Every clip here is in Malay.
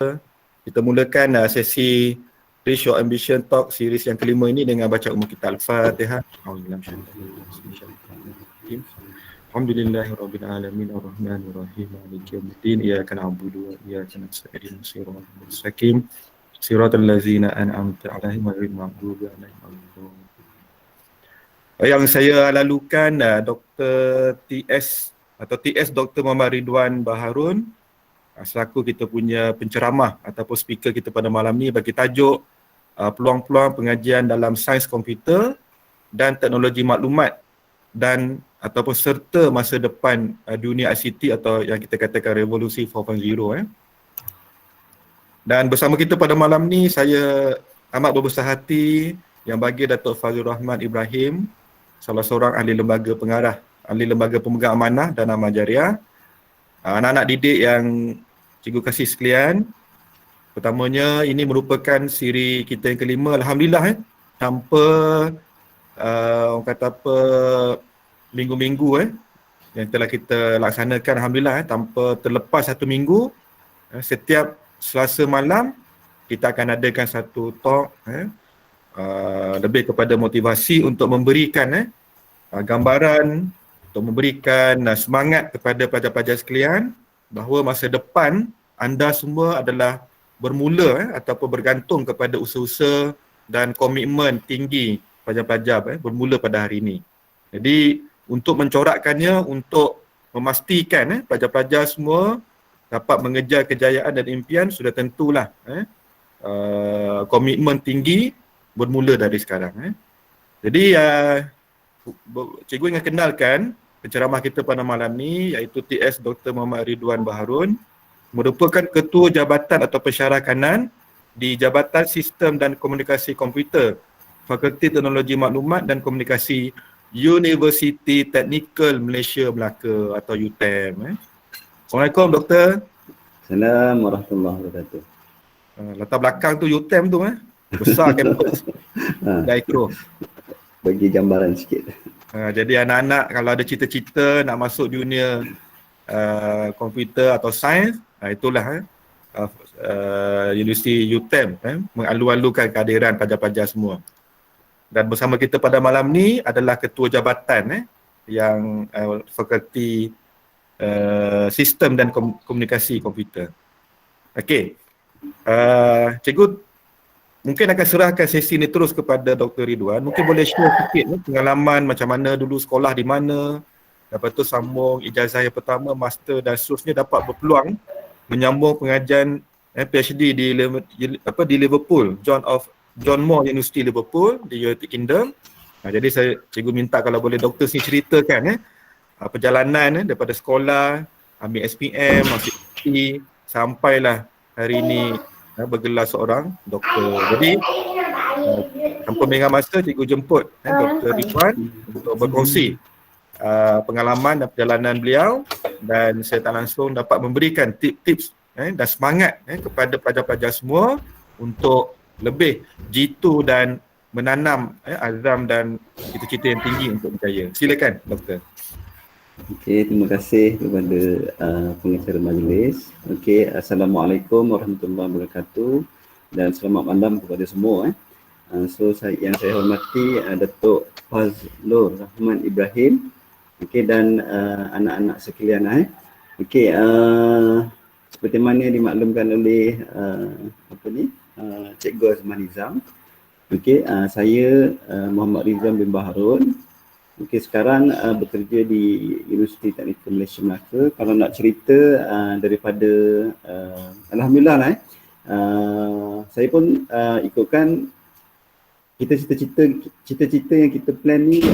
Kita mulakan sesi Reach Your Ambition Talk series yang kelima ini dengan baca umum kita Al-Fatihah. Alhamdulillahirabbil alamin arrahmanir rahim maliki yaumiddin iyyaka na'budu wa iyyaka nasta'in shiratal mustaqim shiratal ladzina an'amta 'alaihim ghairil maghdubi 'alaihim waladdallin. Yang saya lalukan Dr. TS atau TS Dr. Muhammad Ridwan Baharun selaku kita punya penceramah ataupun speaker kita pada malam ni bagi tajuk peluang-peluang pengajian dalam sains komputer dan teknologi maklumat dan ataupun serta masa depan dunia ICT atau yang kita katakan revolusi 4.0 Dan bersama kita pada malam ni saya amat berbesar hati yang bagi Datuk Fazlur Rahman Ibrahim, salah seorang ahli lembaga pengarah, ahli lembaga pemegang amanah dan amal jariah. Anak-anak didik yang cikgu kasih sekalian, pertamanya ini merupakan siri kita yang kelima, alhamdulillah tanpa orang kata apa minggu-minggu yang telah kita laksanakan, alhamdulillah tanpa terlepas satu minggu. Setiap Selasa malam kita akan adakan satu talk lebih kepada motivasi untuk memberikan gambaran, untuk memberikan semangat kepada pelajar-pelajar sekalian bahawa masa depan anda semua adalah bermula ataupun bergantung kepada usaha-usaha dan komitmen tinggi pelajar-pelajar bermula pada hari ini. Jadi untuk mencorakkannya, untuk memastikan pelajar-pelajar semua dapat mengejar kejayaan dan impian, sudah tentulah komitmen tinggi bermula dari sekarang. Jadi cikgu ingin kenalkan penceramah kita pada malam ni, iaitu TS Dr. Muhammad Ridwan Baharun, merupakan Ketua Jabatan atau Pensyarah Kanan di Jabatan Sistem dan Komunikasi Komputer, Fakulti Teknologi Maklumat dan Komunikasi, Universiti Teknikal Malaysia Melaka atau UTM. Assalamualaikum Doktor. Assalamualaikum warahmatullahi wabarakatuh. Latar belakang tu UTM tu besar kampus. Daikro. Bagi gambaran sikit. Jadi anak-anak kalau ada cita-cita nak masuk dunia komputer atau sains, itulah Universiti UTM mengalu-alukan kehadiran pelajar-pelajar semua. Dan bersama kita pada malam ni adalah Ketua Jabatan yang Fakulti Sistem dan Komunikasi Komputer. Okey. Cikgu mungkin akan serahkan sesi ni terus kepada Dr. Ridwan. Mungkin boleh share sikit pengalaman macam mana dulu sekolah di mana, lepas tu sambung ijazah yang pertama, master dan seterusnya dapat berpeluang menyambung pengajian PhD di Liverpool, John Moore University Liverpool di United Kingdom. Jadi cikgu minta kalau boleh doktor sini ceritakan perjalanan daripada sekolah, ambil SPM, masuk PhD, sampailah hari ini bergelar seorang doktor. Jadi tanpa mengingat masa, cikgu jemput Dr. Ridwan untuk berkongsi pengalaman dan perjalanan beliau, dan saya tak langsung dapat memberikan tips-tips dan semangat kepada pelajar-pelajar semua untuk lebih jitu dan menanam azam dan cita-cita yang tinggi untuk berjaya. Silakan Doktor. Okey, terima kasih kepada pengacara majlis. Okey, Assalamualaikum warahmatullahi wabarakatuh dan selamat malam kepada semua. Yang saya hormati Datuk Fazlur Rahman Ibrahim, okey, dan anak-anak sekalian. Okey, seperti mana dimaklumkan oleh Cikgu Azman Nizam. Okey, saya Muhammad Ridwan bin Baharun. Okey, sekarang bekerja di Universiti Teknikal Malaysia Melaka. Kalau nak cerita daripada alhamdulillah saya pun ikutkan cita-cita yang kita plan ni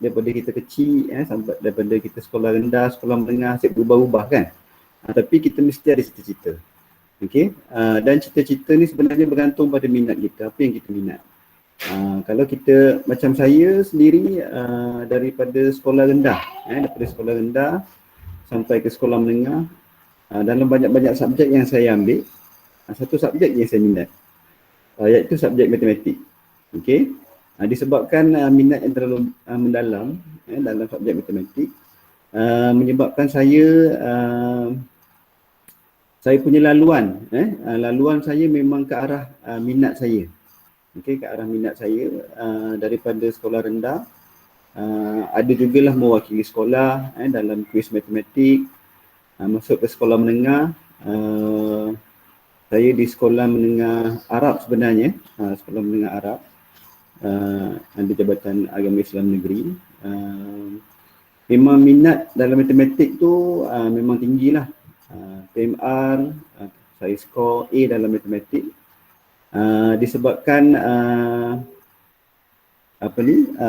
daripada kita kecil sampai daripada kita sekolah rendah, sekolah menengah, asyik berubah-ubah kan. Tapi kita mesti ada cita-cita. Okey, dan cita-cita ni sebenarnya bergantung pada minat kita, apa yang kita minat. Kalau kita macam saya sendiri daripada sekolah rendah, daripada sekolah rendah sampai ke sekolah menengah, dalam banyak-banyak subjek yang saya ambil, satu subjek yang saya minat, iaitu subjek matematik. Okey, disebabkan minat yang terlalu mendalam dalam subjek matematik, menyebabkan saya saya punya laluan, laluan saya memang ke arah minat saya. Okey, ke arah minat saya daripada sekolah rendah. Ada jugalah mewakili sekolah dalam kuis matematik. Masuk ke sekolah menengah, saya di sekolah menengah Arab sebenarnya, sekolah menengah Arab, ada Jabatan Agama Islam Negeri. Memang minat dalam matematik tu memang tinggilah. PMR, saya skor A dalam matematik. Disebabkan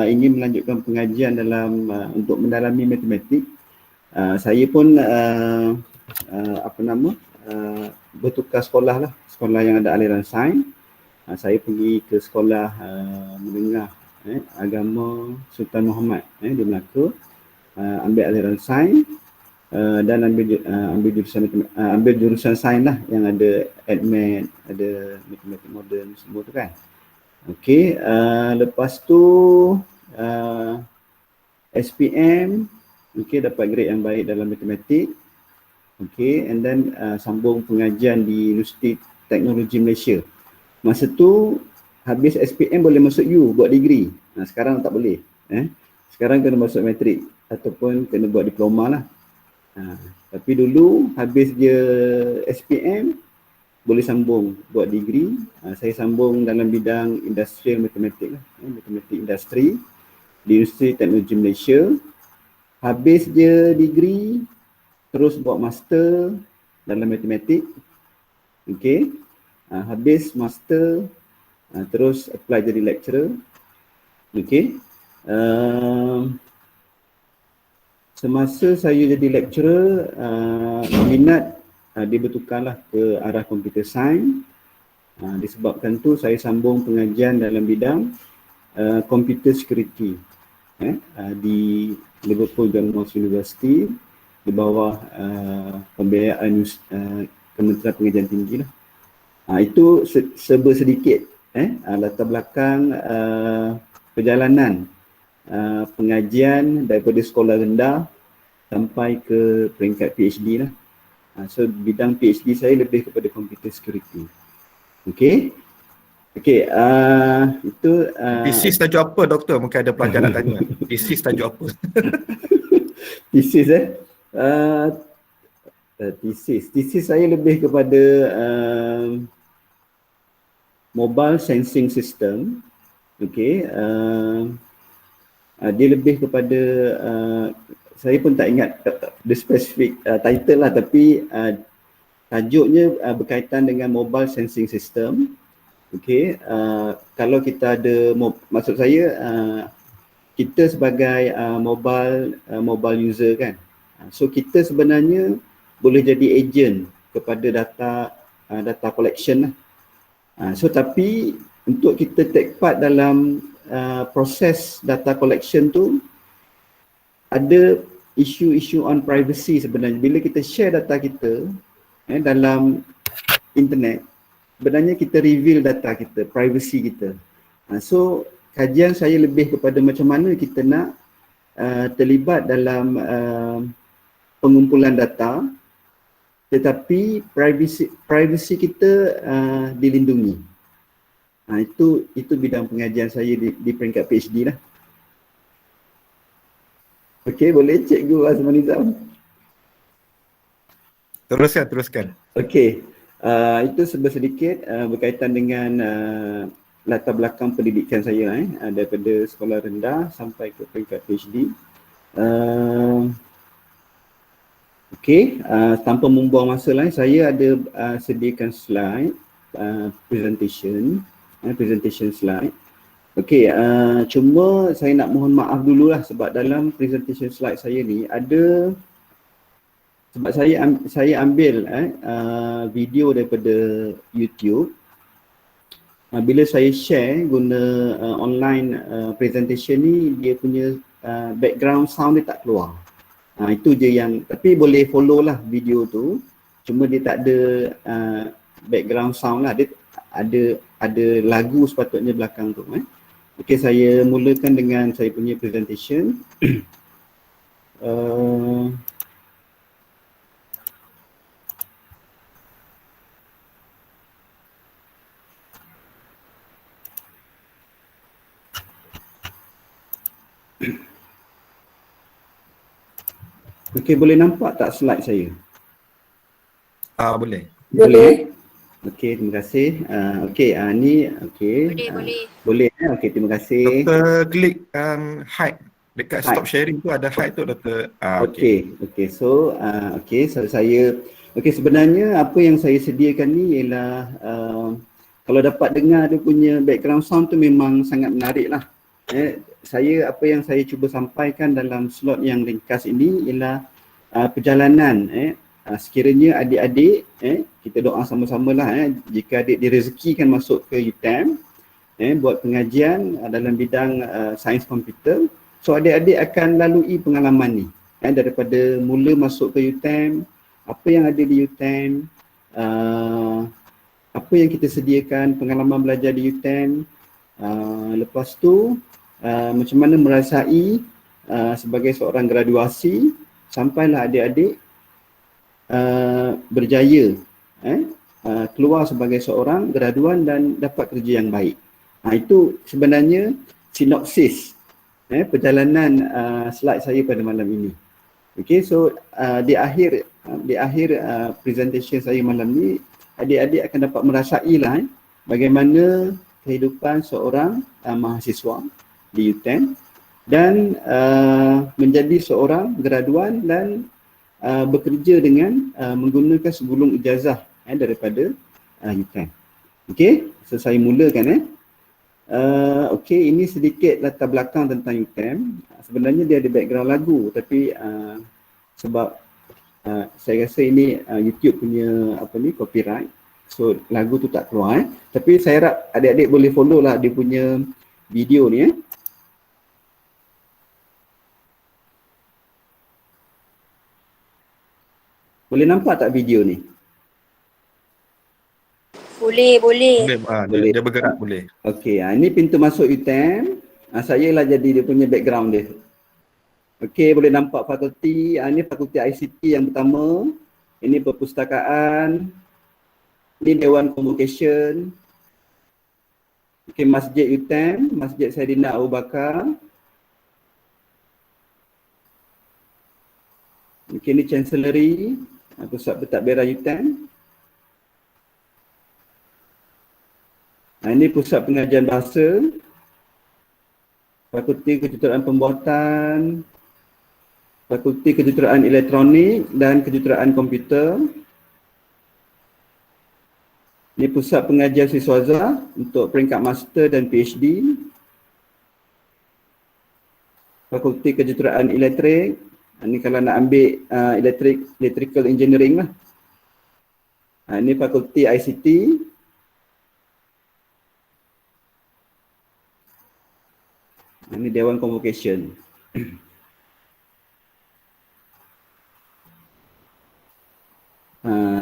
ingin melanjutkan pengajian dalam untuk mendalami matematik. Saya pun bertukar sekolah lah, sekolah yang ada aliran sains. Saya pergi ke sekolah menengah agama Sultan Muhammad di Melaka, ambil aliran sains dan ambil jurusan sains lah yang ada admat, ada matematik moden semua tu kan. Okey, lepas tu SPM, dapat grade yang baik dalam matematik. And then sambung pengajian di Universiti Teknologi Malaysia. Masa tu habis SPM boleh masuk U buat degree. Sekarang tak boleh. Sekarang kena masuk matrik ataupun kena buat diploma lah. Tapi dulu habis dia SPM boleh sambung buat degree. Saya sambung dalam bidang industrial matematik lah, matematik industri di Universiti Teknologi Malaysia. Habis dia degree, terus buat master dalam matematik. Habis master, terus apply jadi lecturer. Semasa saya jadi lecturer, minat dia bertukarlah ke arah computer science. Disebabkan tu saya sambung pengajian dalam bidang computer security di Liverpool John Moores University di bawah pembiayaan Kementerian Pengajian Tinggi lah. Itu sedikit latar belakang perjalanan pengajian daripada sekolah rendah sampai ke peringkat PhD lah. So bidang PhD saya lebih kepada computer security. Itu Thesis tajuk apa doktor? Mungkin ada pelajar nak tanya. Thesis tajuk apa? Thesis thesis saya lebih kepada mobile sensing system. Dia lebih kepada saya pun tak ingat the specific title lah, tapi tajuknya berkaitan dengan mobile sensing system. Kalau kita ada, maksud saya kita sebagai mobile user kan, so kita sebenarnya boleh jadi agent kepada data collection lah. So tapi untuk kita take part dalam proses data collection tu, ada isu-isu on privacy sebenarnya. Bila kita share data kita dalam internet, sebenarnya kita reveal data kita, privacy kita. So kajian saya lebih kepada macam mana kita nak terlibat dalam pengumpulan data, tetapi privacy kita dilindungi. Itu bidang pengajian saya di peringkat PhD lah. Okey, boleh Cikgu Azman Nizam? Teruskan. Okey, itu sedikit berkaitan dengan latar belakang pendidikan saya daripada sekolah rendah sampai ke peringkat PhD. Tanpa membuang masa lain, saya ada sediakan slide presentation slide. Cuma saya nak mohon maaf dululah sebab dalam presentation slide saya ni ada, sebab saya ambil video daripada YouTube. Bila saya share guna online presentation ni, dia punya background sound dia tak keluar. Itu je yang, tapi boleh follow lah video tu, cuma dia tak ada background sound lah. Dia ada lagu sepatutnya belakang tu. Saya mulakan dengan saya punya presentation. Okey, boleh nampak tak slide saya? Boleh. Boleh. Okey, terima kasih. Okey, ni okey. Boleh. Boleh. Okey, terima kasih. Doktor klik hide dekat Hide. stop sharing tu ada hide tu doktor. Okey. Okey. So, saya sebenarnya apa yang saya sediakan ni ialah kalau dapat dengar dia punya background sound tu memang sangat menarik lah. Apa yang saya cuba sampaikan dalam slot yang ringkas ini ialah perjalanan sekiranya adik-adik kita doa sama-sama lah jika adik direzekikan masuk ke UTM buat pengajian dalam bidang sains komputer, so adik-adik akan lalui pengalaman ni daripada mula masuk ke UTM, apa yang ada di UTM, apa yang kita sediakan, pengalaman belajar di UTM, lepas tu macam mana merasai sebagai seorang graduasi sampailah adik-adik berjaya keluar sebagai seorang graduan dan dapat kerja yang baik. Itu sebenarnya sinopsis perjalanan slide saya pada malam ini. Okey, so di akhir presentation saya malam ni, adik-adik akan dapat merasailah bagaimana kehidupan seorang mahasiswa di UTM dan menjadi seorang graduan dan bekerja dengan menggunakan segulung ijazah daripada UTM. Okey, so saya mulakan okey, ini sedikit latar belakang tentang UTM. Sebenarnya dia ada background lagu tapi sebab saya rasa ini YouTube punya copyright, so lagu tu tak keluar tapi saya harap adik-adik boleh follow lah dia punya video ni Boleh nampak tak video ni? Boleh. Dia bergerak boleh. Okey, ini pintu masuk UTM. Saya lah jadi dia punya background dia. Okey, boleh nampak fakulti. Ini fakulti ICT yang pertama. Ini perpustakaan. Ini Dewan Convocation. Okey, Masjid UTM, Masjid Saidina Abu Bakar. Okey, ini Chancellery, Pusat Pentadbiran UTM. Ini Pusat Pengajian Bahasa, Fakulti Kejuruteraan Pembuatan, Fakulti Kejuruteraan Elektronik dan Kejuruteraan Komputer. Ini Pusat Pengajian Siswaza untuk peringkat Master dan PhD. Fakulti Kejuruteraan Elektrik. Ini kalau nak ambil Electrical Engineering lah. Ini Fakulti ICT. Ini Dewan Convocation.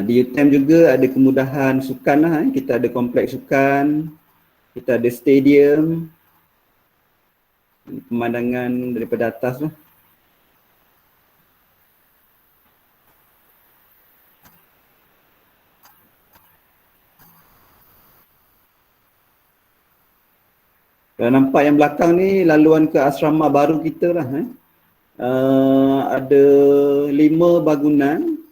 Di UTM juga ada kemudahan sukan lah. Kita ada kompleks sukan, kita ada stadium, pemandangan daripada atas lah. Kalau nampak yang belakang ni laluan ke asrama baru kita lah. Ada 5 bangunan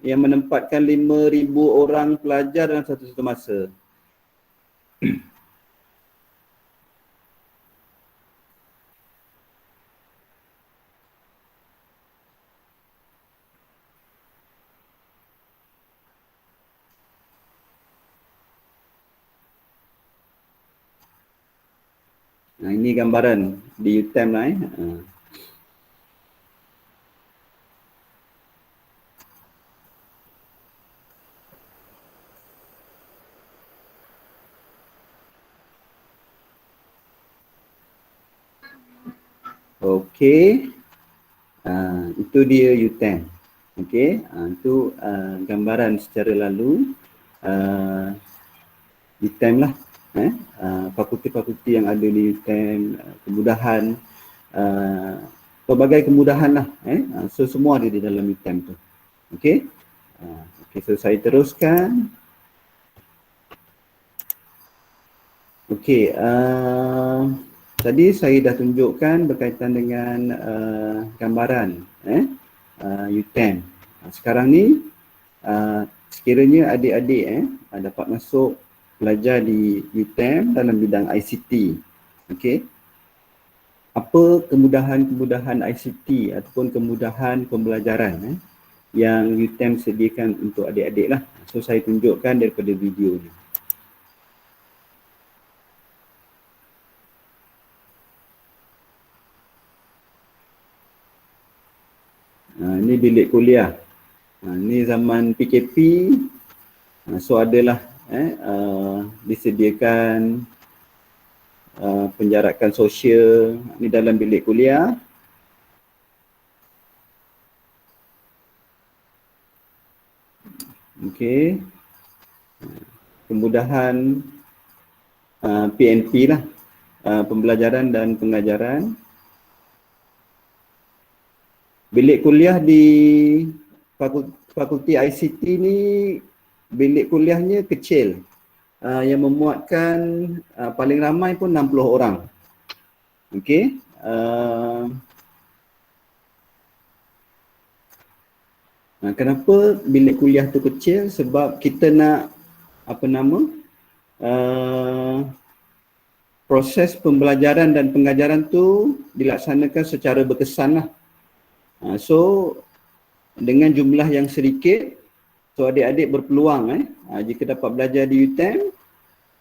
yang menempatkan 5,000 orang pelajar dalam satu masa. Ini gambaran di UTM lah. Okey. Itu dia UTM. Okey, itu gambaran secara lalu UTM lah. Fakulti-fakulti yang ada di UTM, kemudahan, pelbagai kemudahan lah. So semua ada di dalam UTM tu. Okey. Okey, so saya teruskan. Okey, Tadi saya dah tunjukkan berkaitan dengan gambaran U10. Sekarang ni sekiranya adik-adik dapat masuk belajar di U10 dalam bidang ICT. Okey. Apa kemudahan-kemudahan ICT ataupun kemudahan pembelajaran yang U10 sediakan untuk adik-adik lah. So saya tunjukkan daripada video ni. Ini bilik kuliah. Ini zaman PKP. So adalah disediakan penjarakan sosial. Ini dalam bilik kuliah. Okey. Kemudahan PNP lah, pembelajaran dan pengajaran. Bilik kuliah di Fakulti ICT ni, bilik kuliahnya kecil. Yang memuatkan paling ramai pun 60 orang. Okey. Kenapa bilik kuliah tu kecil? Sebab kita nak proses pembelajaran dan pengajaran tu dilaksanakan secara berkesan lah. So dengan jumlah yang sedikit, so adik-adik berpeluang jika dapat belajar di U10,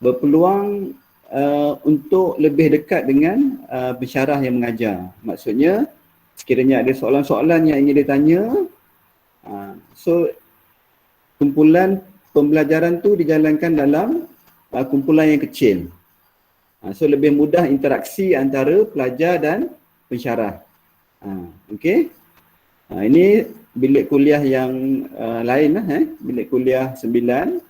berpeluang untuk lebih dekat dengan pensyarah yang mengajar. Maksudnya sekiranya ada soalan-soalan yang ingin ditanya, so kumpulan pembelajaran tu dijalankan dalam kumpulan yang kecil. So lebih mudah interaksi antara pelajar dan pensyarah. Okey. Ini bilik kuliah yang lain lah, bilik kuliah 9.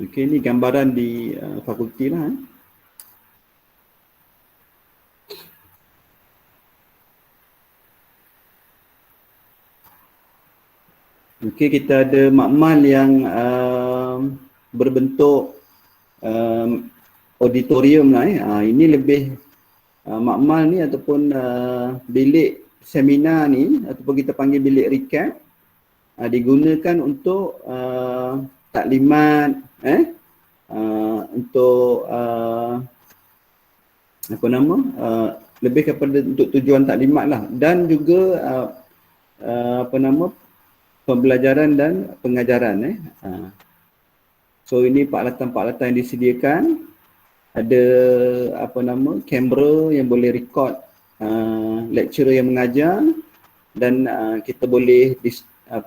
Okey, ni gambaran di fakulti lah. Okey, kita ada makmal yang berbentuk auditorium lah. Ini lebih makmal ni ataupun bilik seminar ni ataupun kita panggil bilik recap digunakan untuk taklimat, untuk lebih kepada untuk tujuan taklimat lah, dan juga pembelajaran dan pengajaran. So ini peralatan-peralatan yang disediakan. Ada kamera yang boleh record lecturer yang mengajar, dan kita boleh kita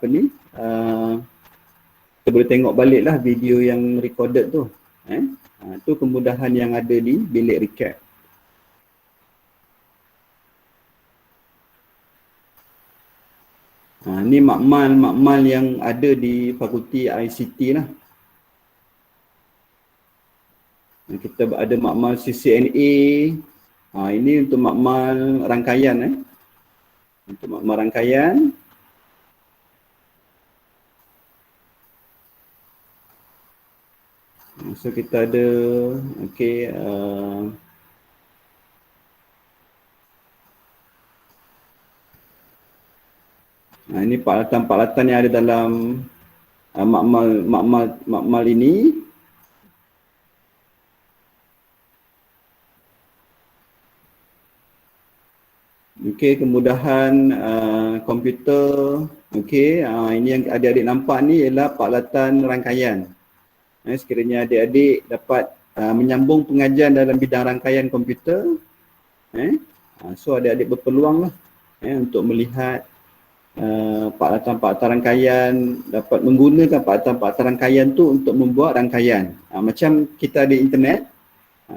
boleh tengok balik lah video yang recorded tu. Itu kemudahan yang ada di bilik recap. Ni makmal yang ada di Fakulti ICT lah. Kita ada makmal CCNA. Ini untuk makmal rangkaian. Untuk makmal rangkaian. So kita ada ini peralatan-peralatan yang ada dalam makmal ini. Okey, kemudahan komputer. Okey, ini yang adik-adik nampak ni ialah peralatan rangkaian. Sekiranya adik-adik dapat menyambung pengajian dalam bidang rangkaian komputer, so adik-adik berpeluang lah untuk melihat peralatan-peralatan rangkaian, dapat menggunakan peralatan-peralatan rangkaian tu untuk membuat rangkaian. Macam kita ada internet.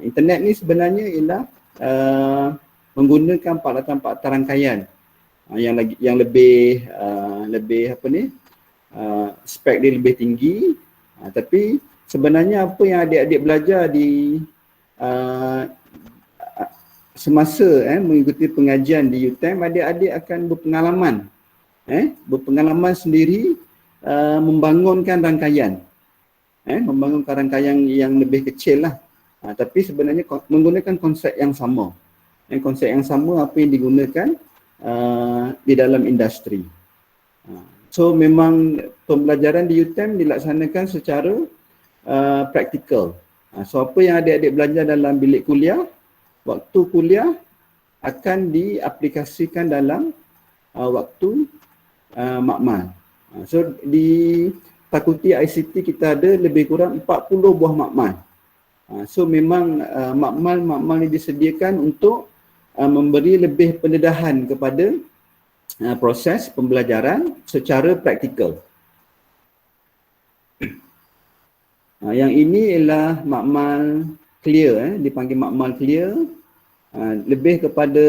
Internet ni sebenarnya ialah menggunakan peralatan-peralatan rangkaian yang lebih spek dia lebih tinggi. Tapi sebenarnya apa yang adik-adik belajar di semasa mengikuti pengajian di U10, adik-adik akan berpengalaman sendiri membangunkan rangkaian. membangun karang-kayang yang lebih kecil lah. Tapi sebenarnya menggunakan konsep yang sama. Konsep yang sama apa yang digunakan di dalam industri. So memang pembelajaran di UTM dilaksanakan secara praktikal. So apa yang adik-adik belajar dalam bilik kuliah, waktu kuliah akan diaplikasikan dalam waktu makmal. So di Fakulti ICT kita ada lebih kurang 40 buah makmal. So memang makmal ini disediakan untuk memberi lebih pendedahan kepada proses pembelajaran secara praktikal. Yang ini ialah makmal clear, dipanggil makmal clear. Lebih kepada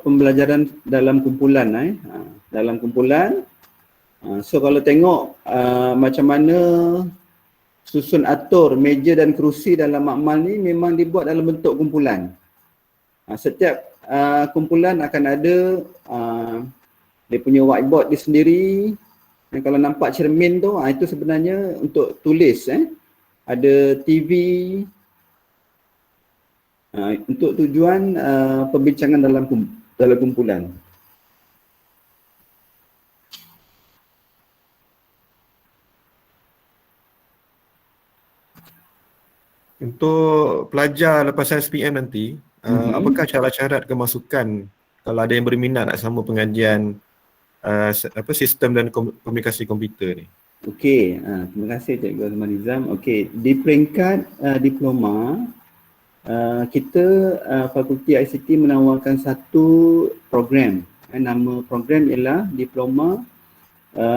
pembelajaran dalam kumpulan. Dalam kumpulan. So kalau tengok macam mana susun atur meja dan kerusi dalam makmal ni memang dibuat dalam bentuk kumpulan. Setiap kumpulan akan ada dia punya whiteboard dia sendiri. Dan kalau nampak cermin tu, itu sebenarnya untuk tulis. Ada TV untuk tujuan perbincangan dalam kumpulan. Untuk pelajar lepas SPM nanti, apakah syarat-syarat kemasukan kalau ada yang berminat nak sambung pengajian sistem dan komunikasi komputer ni? Okey, terima kasih Cikgu Azman Nizam. Okey, di peringkat diploma, kita Fakulti ICT menawarkan satu program. Nama program ialah Diploma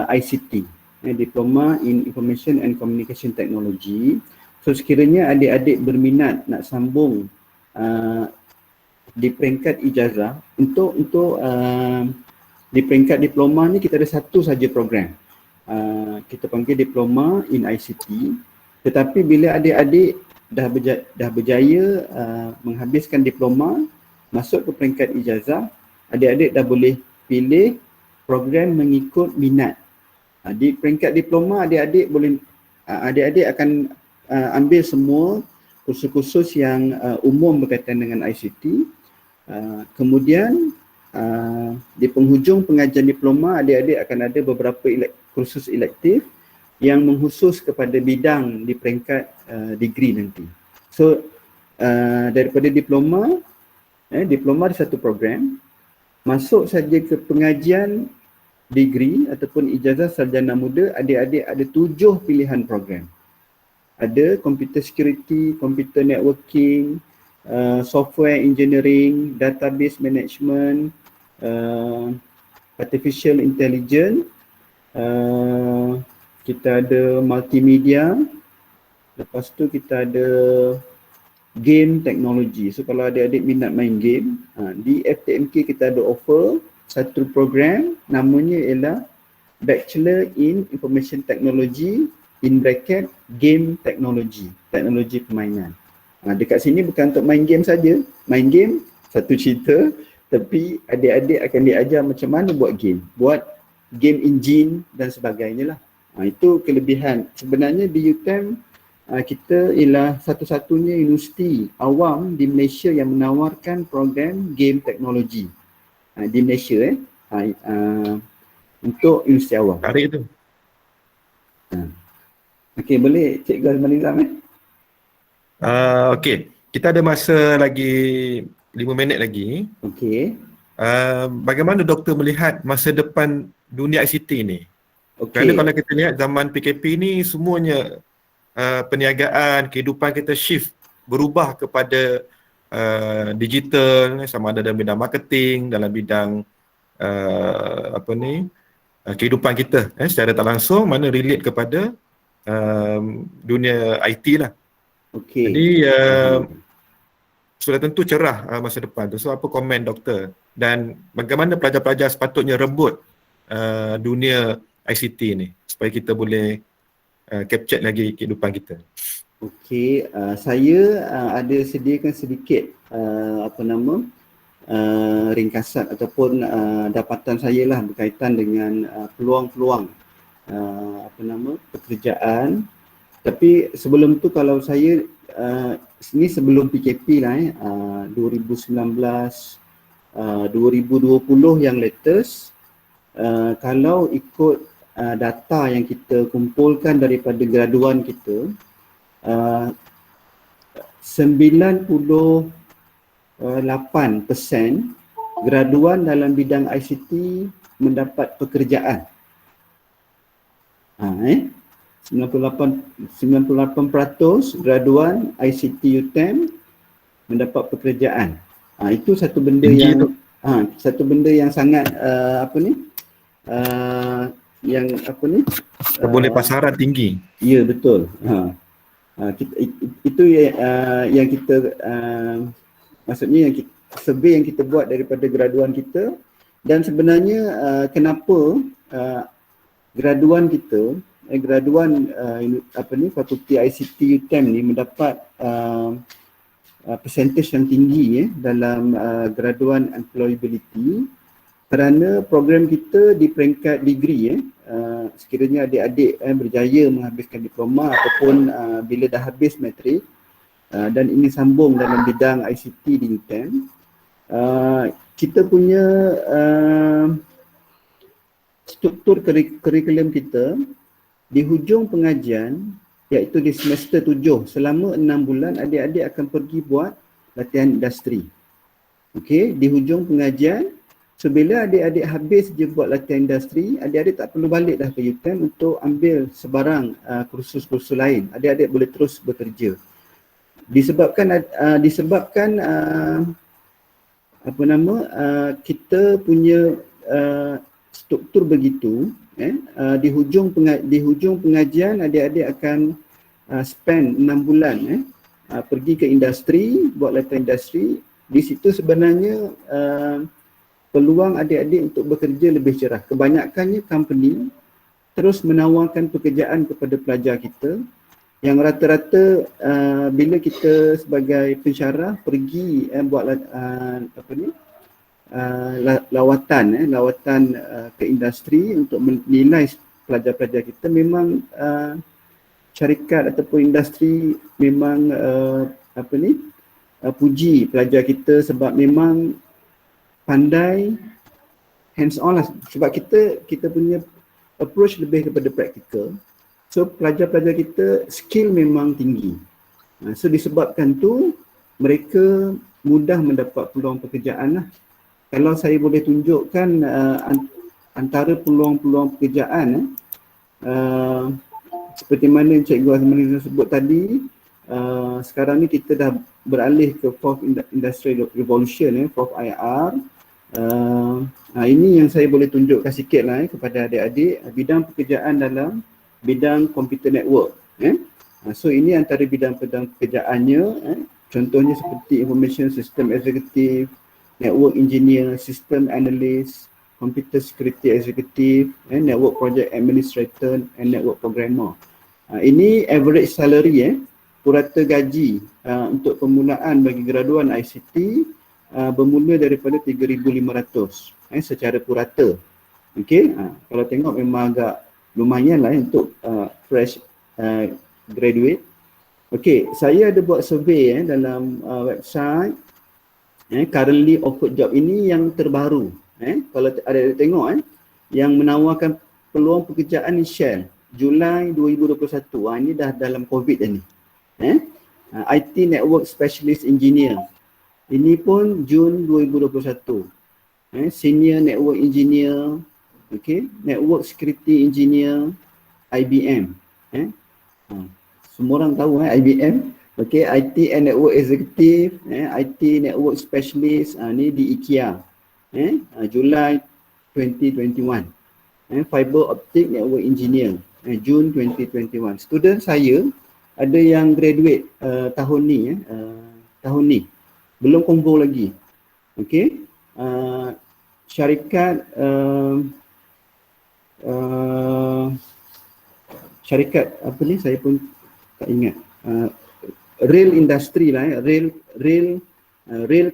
ICT, Diploma in Information and Communication Technology. So sekiranya adik-adik berminat nak sambung di peringkat ijazah, untuk di peringkat diploma ni kita ada satu saja program. Kita panggil Diploma in ICT. Tetapi bila adik-adik dah berjaya menghabiskan diploma, masuk ke peringkat ijazah, adik-adik dah boleh pilih program mengikut minat. Di peringkat diploma adik-adik akan ambil semua kursus-kursus yang umum berkaitan dengan ICT. Kemudian di penghujung pengajian diploma, adik-adik akan ada beberapa kursus elektif yang mengkhusus kepada bidang di peringkat degree nanti. So daripada diploma ada satu program, masuk saja ke pengajian degree ataupun ijazah sarjana muda, adik-adik ada 7 pilihan program. Ada computer security, computer networking, software engineering, database management, artificial intelligence, kita ada multimedia, lepas tu kita ada game technology. So kalau adik-adik minat main game, di FTMK kita ada offer satu program, namanya ialah Bachelor in Information Technology in bracket Game Technology, teknologi permainan. Dekat sini bukan untuk main game saja. Main game satu cerita, tapi adik-adik akan diajar macam mana buat game engine dan sebagainya lah. Itu kelebihan. Sebenarnya di UTM kita ialah satu-satunya universiti awam di Malaysia yang menawarkan program game teknologi di Malaysia untuk universiti awam. Tarik tu. Okey, boleh Cikgu Azman Nizam Okey, kita ada masa lagi 5 minit lagi. Okey. Bagaimana doktor melihat masa depan dunia ICT ni? Kerana kalau kita lihat zaman PKP ni semuanya perniagaan, kehidupan kita shift, berubah kepada digital, sama ada dalam bidang marketing, dalam bidang kehidupan kita secara tak langsung, mana relate kepada dunia IT lah. Jadi sudah tentu cerah masa depan tu. So apa komen doktor? Dan bagaimana pelajar-pelajar sepatutnya rebut dunia ICT ni supaya kita boleh capture lagi kehidupan kita? Okey, saya ada sediakan sedikit ringkasan ataupun dapatan saya lah berkaitan dengan peluang-peluang pekerjaan. Tapi sebelum tu kalau saya ini sebelum PKP lah 2019 2020 yang latest, kalau ikut data yang kita kumpulkan daripada graduan kita, 98% graduan dalam bidang ICT mendapat pekerjaan. 98% graduan ICT UTM mendapat pekerjaan. Itu satu benda Tinggi yang tu. sangat Boleh pasaran tinggi. ya, betul. Itu yang kita maksudnya yang survey yang kita buat daripada graduan kita. Dan sebenarnya kenapa graduan kita fakulti ICT UTM ni mendapat percentage yang tinggi dalam graduan employability, kerana program kita di peringkat degree sekiranya adik-adik berjaya menghabiskan diploma ataupun bila dah habis matrik dan ingin sambung dalam bidang ICT di UTM, kita punya struktur kurikulum kita di hujung pengajian, iaitu di semester 7, selama 6 bulan adik-adik akan pergi buat latihan industri. Okey, di hujung pengajian, so bila adik-adik habis je buat latihan industri, adik-adik tak perlu balik dah ke UTM untuk ambil sebarang kursus-kursus lain. Adik-adik boleh terus bekerja. Disebabkan kita punya struktur begitu, di hujung pengajian adik-adik akan spend 6 bulan pergi ke industri, buat latihan industri. Di situ sebenarnya peluang adik-adik untuk bekerja lebih cerah. Kebanyakannya company terus menawarkan pekerjaan kepada pelajar kita, yang rata-rata bila kita sebagai pensyarah pergi buat lawatan ke industri untuk menilai pelajar-pelajar kita, memang syarikat ataupun industri memang puji pelajar kita sebab memang pandai, hands on lah, sebab kita punya approach lebih kepada praktikal. So pelajar-pelajar kita skill memang tinggi. So disebabkan tu mereka mudah mendapat peluang pekerjaan lah. Kalau saya boleh tunjukkan antara peluang-peluang pekerjaan seperti mana Cikgu Azman sebut tadi, sekarang ni kita dah beralih ke Fourth Industrial Revolution, Fourth IR. Ini yang saya boleh tunjukkan sikit lah kepada adik-adik, bidang pekerjaan dalam bidang komputer network. So ini antara bidang pekerjaannya, contohnya seperti Information System Executive, Network Engineer, System Analyst, Computer Security Executive, Network Project Administrator, and Network Programmer. Ini average salary, purata gaji untuk permulaan bagi graduan ICT bermula daripada 3,500 secara purata. Okey, kalau tengok memang agak lumayan lah untuk fresh graduate. Okey, saya ada buat survey dalam website currently offered job, ini yang terbaru. Kalau ada tengok yang menawarkan peluang pekerjaan ni Shell, Julai 2021. Ini dah dalam COVID dah ni. IT Network Specialist Engineer. Ini pun Jun 2021. Senior Network Engineer, Network Security Engineer, IBM. Semua orang tahu IBM. IT and Network Executive, IT Network Specialist, ni di IKEA. Julai 2021. Fiber Optic Network Engineer, Jun 2021. Student saya ada yang graduate tahun ni. Belum combo lagi. Okey. Syarikat apa ni, saya pun tak ingat. Rail industry lah, rail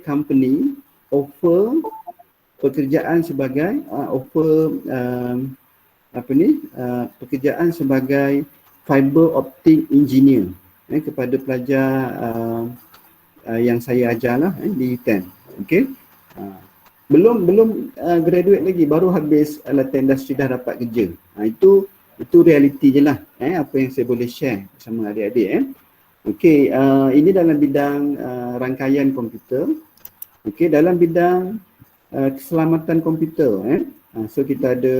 company offer pekerjaan sebagai pekerjaan sebagai fiber optic engineer kepada pelajar yang saya ajar lah di UTM. Okey. Belum graduate lagi, baru habis latihan industri dah dapat kerja. Itu realiti je lah apa yang saya boleh share bersama adik-adik. Okey, ini dalam bidang rangkaian komputer. Okey, dalam bidang keselamatan komputer. So kita ada,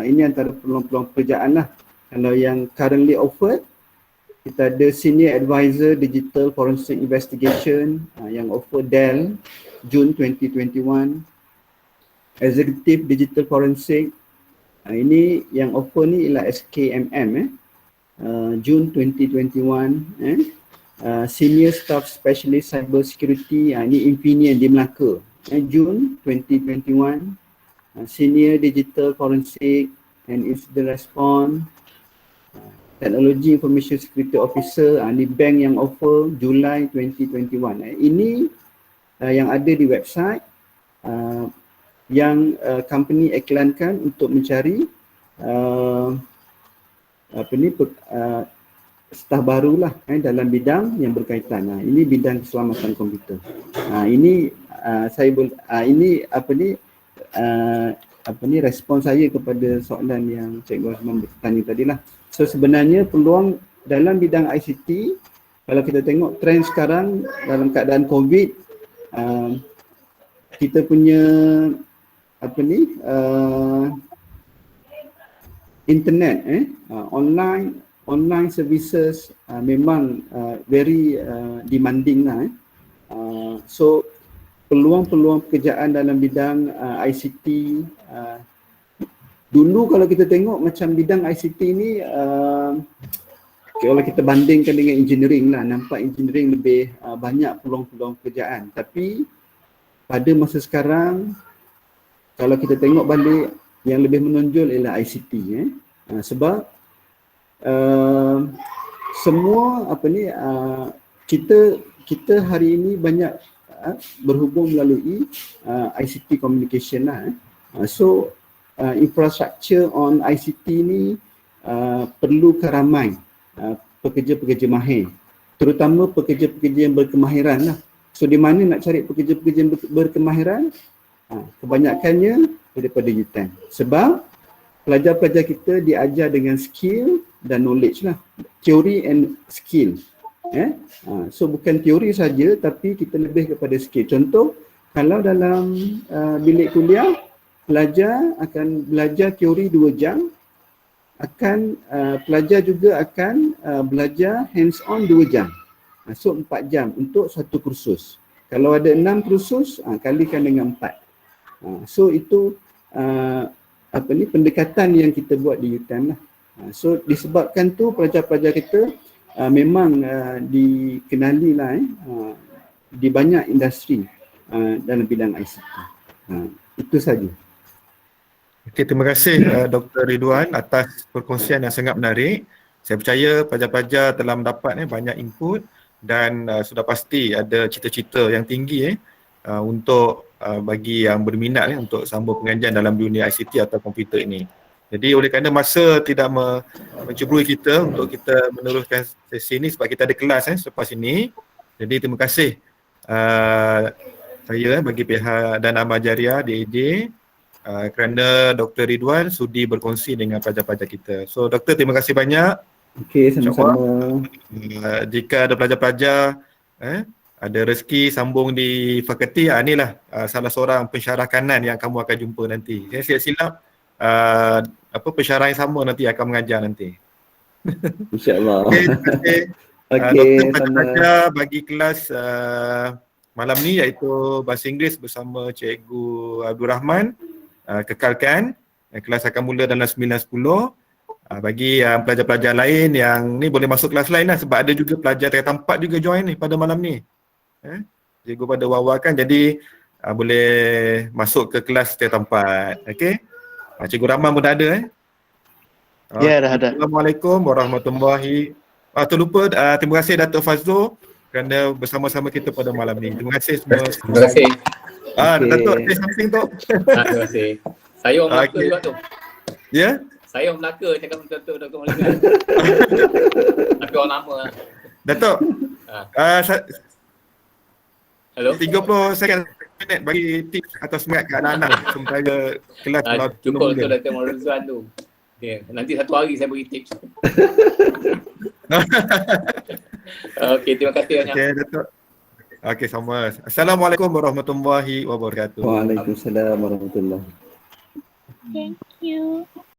ini antara peluang-peluang pekerjaan lah. Kalau yang currently offered, kita ada Senior Advisor Digital Forensic Investigation yang offer Dell Jun 2021. Executive Digital Forensic, ini yang offer ni ialah SKMM Jun 2021. Senior Staff Specialist Cyber Security, ini Infineon di Melaka, Jun 2021. Senior Digital Forensic and Incident Response, Technology Information Security Officer, ini bank yang offer Julai 2021. Ini yang ada di website yang company iklankan untuk mencari staf barulah dalam bidang yang berkaitan. Ini bidang keselamatan komputer. Ini respon saya kepada soalan yang Cikgu Azman bertanya tadilah. So sebenarnya peluang dalam bidang ICT, kalau kita tengok trend sekarang dalam keadaan COVID, kita punya internet, online services memang very demanding lah. So peluang-peluang pekerjaan dalam bidang ICT, dulu kalau kita tengok macam bidang ICT ni, kalau kita bandingkan dengan engineering lah, nampak engineering lebih banyak peluang-peluang pekerjaan. Tapi pada masa sekarang, kalau kita tengok balik, yang lebih menonjol ialah ICT. Sebab semua kita hari ini banyak berhubung melalui ICT communication lah. So infrastructure on ICT ni perlu ramai pekerja-pekerja mahir, terutama pekerja-pekerja yang berkemahiran lah. So di mana nak cari pekerja-pekerja yang berkemahiran? Kebanyakannya daripada UTM. Sebab pelajar-pelajar kita diajar dengan skill dan knowledge lah, teori and skill. So bukan teori saja, tapi kita lebih kepada skill. Contoh, kalau dalam bilik kuliah, pelajar akan belajar teori 2 jam, pelajar juga akan belajar hands on 2 jam. So 4 jam untuk satu kursus. Kalau ada 6 kursus, kalikan dengan 4. So itu pendekatan yang kita buat di UTM lah. So disebabkan tu pelajar-pelajar kita memang dikenali lah di banyak industri dalam bidang ICT. Itu saja. Okey, terima kasih Dr. Ridwan atas perkongsian yang sangat menarik. Saya percaya pelajar-pelajar telah mendapat banyak input dan sudah pasti ada cita-cita yang tinggi untuk bagi yang berminat untuk sambung pengajian dalam dunia ICT atau komputer ini. Jadi oleh kerana masa tidak menceburui kita untuk kita meneruskan sesi ini sebab kita ada kelas selepas ini. Jadi terima kasih saya bagi pihak Dana Amajaria DAJ kerana Dr. Ridwan sudi berkongsi dengan pelajar-pelajar kita. So Doktor, terima kasih banyak. Okey, sama-sama. Jika ada pelajar-pelajar ada rezeki sambung di fakulti, inilah salah seorang pensyarah kanan yang kamu akan jumpa nanti. Saya silap pensyarah yang sama nanti akan mengajar nanti. InsyaAllah. Okey, terima kasih. Doktor pelajar bagi kelas malam ni iaitu Bahasa Inggeris bersama Cikgu Abdul Rahman. Kekalkan, kelas akan mula dalam 9.10. Bagi pelajar-pelajar lain yang ni boleh masuk kelas lain lah sebab ada juga pelajar tingkatan 4 juga join ni pada malam ni. Cikgu pada wawarkan, jadi boleh masuk ke kelas tingkatan 4. Okey. Cikgu Rahman pun dah ada Ya, dah ada. Assalamualaikum warahmatullahi wabarakatuh. Terlupa terima kasih Datuk Fazrul kerana bersama-sama kita pada malam ni. Terima kasih semua. Terima kasih. Datuk, say something tu. Terima kasih. Saya orang Melaka juga tu. Ya? Saya orang Melaka cakap untuk Dr. Maulana. Tapi orang lama lah. Datuk, Hello? 30 second minit bagi tips atau semangat ke anak-anak supaya kelas Cukup untuk Dr. Maulana tu. Okay. Nanti satu hari saya bagi tips. Okey, terima kasih banyak. Okey, Datuk. Okey, sama. Assalamualaikum warahmatullahi wabarakatuh. Waalaikumsalam warahmatullahi. Thank you.